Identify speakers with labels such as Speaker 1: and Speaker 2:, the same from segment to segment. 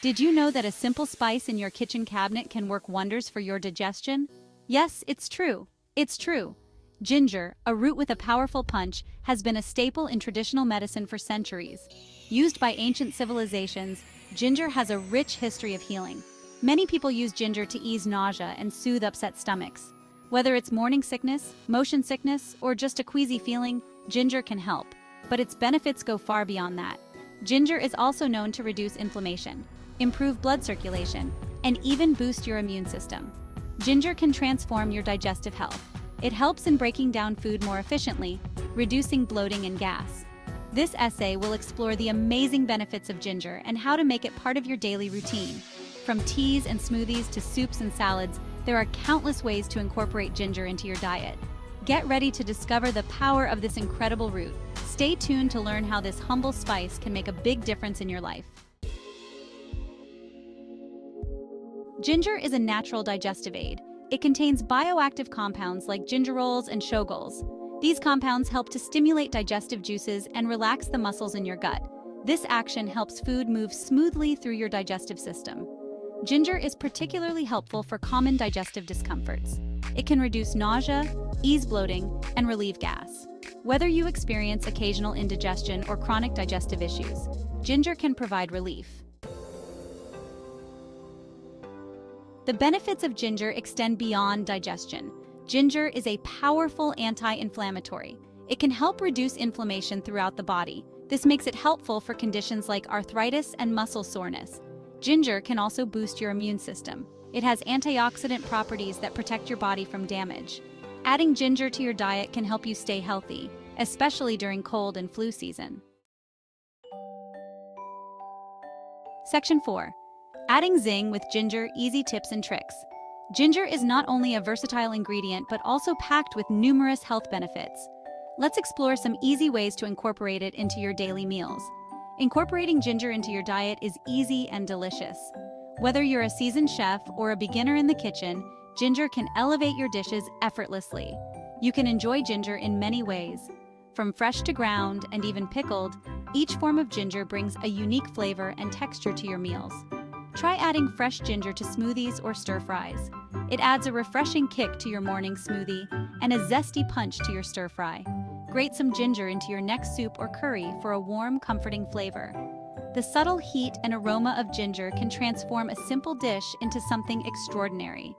Speaker 1: Did you know that a simple spice in your kitchen cabinet can work wonders for your digestion? Yes, it's true. It's true. Ginger, a root with a powerful punch, has been a staple in traditional medicine for centuries. Used by ancient civilizations, ginger has a rich history of healing. Many people use ginger to ease nausea and soothe upset stomachs. Whether it's morning sickness, motion sickness, or just a queasy feeling, ginger can help. But its benefits go far beyond that. Ginger is also known to reduce inflammation, improve blood circulation, and even boost your immune system. Ginger can transform your digestive health. It helps in breaking down food more efficiently, reducing bloating and gas. This essay will explore the amazing benefits of ginger and how to make it part of your daily routine. From teas and smoothies to soups and salads, there are countless ways to incorporate ginger into your diet. Get ready to discover the power of this incredible root. Stay tuned to learn how this humble spice can make a big difference in your life. Ginger is a natural digestive aid. It contains bioactive compounds like gingerols and shogaols. These compounds help to stimulate digestive juices and relax the muscles in your gut. This action helps food move smoothly through your digestive system. Ginger is particularly helpful for common digestive discomforts. It can reduce nausea, ease bloating, and relieve gas. Whether you experience occasional indigestion or chronic digestive issues, ginger can provide relief. The benefits of ginger extend beyond digestion. Ginger is a powerful anti-inflammatory. It can help reduce inflammation throughout the body. This makes it helpful for conditions like arthritis and muscle soreness. Ginger can also boost your immune system. It has antioxidant properties that protect your body from damage. Adding ginger to your diet can help you stay healthy, especially during cold and flu season. Section 4. Adding zing with ginger, easy tips and tricks. Ginger is not only a versatile ingredient but also packed with numerous health benefits. Let's explore some easy ways to incorporate it into your daily meals. Incorporating ginger into your diet is easy and delicious. Whether you're a seasoned chef or a beginner in the kitchen, ginger can elevate your dishes effortlessly. You can enjoy ginger in many ways. From fresh to ground and even pickled, each form of ginger brings a unique flavor and texture to your meals. Try adding fresh ginger to smoothies or stir-fries. It adds a refreshing kick to your morning smoothie and a zesty punch to your stir-fry. Grate some ginger into your next soup or curry for a warm, comforting flavor. The subtle heat and aroma of ginger can transform a simple dish into something extraordinary.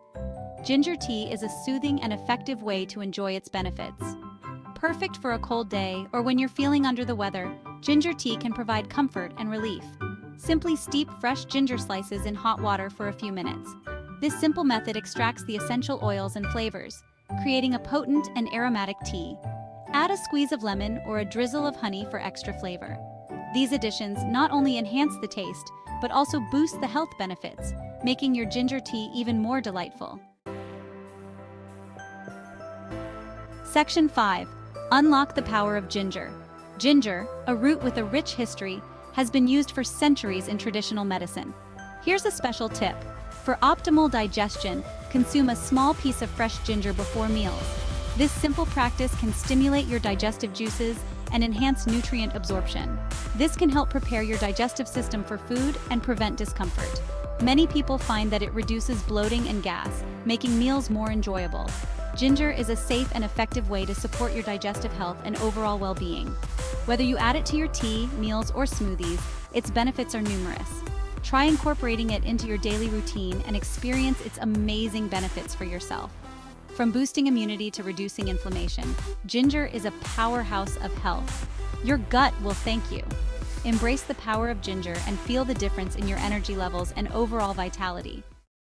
Speaker 1: Ginger tea is a soothing and effective way to enjoy its benefits. Perfect for a cold day or when you're feeling under the weather, ginger tea can provide comfort and relief. Simply steep fresh ginger slices in hot water for a few minutes. This simple method extracts the essential oils and flavors, creating a potent and aromatic tea. Add a squeeze of lemon or a drizzle of honey for extra flavor. These additions not only enhance the taste, but also boost the health benefits, making your ginger tea even more delightful. Section 5. Unlock the power of ginger. Ginger, a root with a rich history, has been used for centuries in traditional medicine. Here's a special tip. For optimal digestion, consume a small piece of fresh ginger before meals. This simple practice can stimulate your digestive juices and enhance nutrient absorption. This can help prepare your digestive system for food and prevent discomfort. Many people find that it reduces bloating and gas, making meals more enjoyable. Ginger is a safe and effective way to support your digestive health and overall well-being. Whether you add it to your tea, meals, or smoothies, its benefits are numerous. Try incorporating it into your daily routine and experience its amazing benefits for yourself. From boosting immunity to reducing inflammation, ginger is a powerhouse of health. Your gut will thank you. Embrace the power of ginger and feel the difference in your energy levels and overall vitality.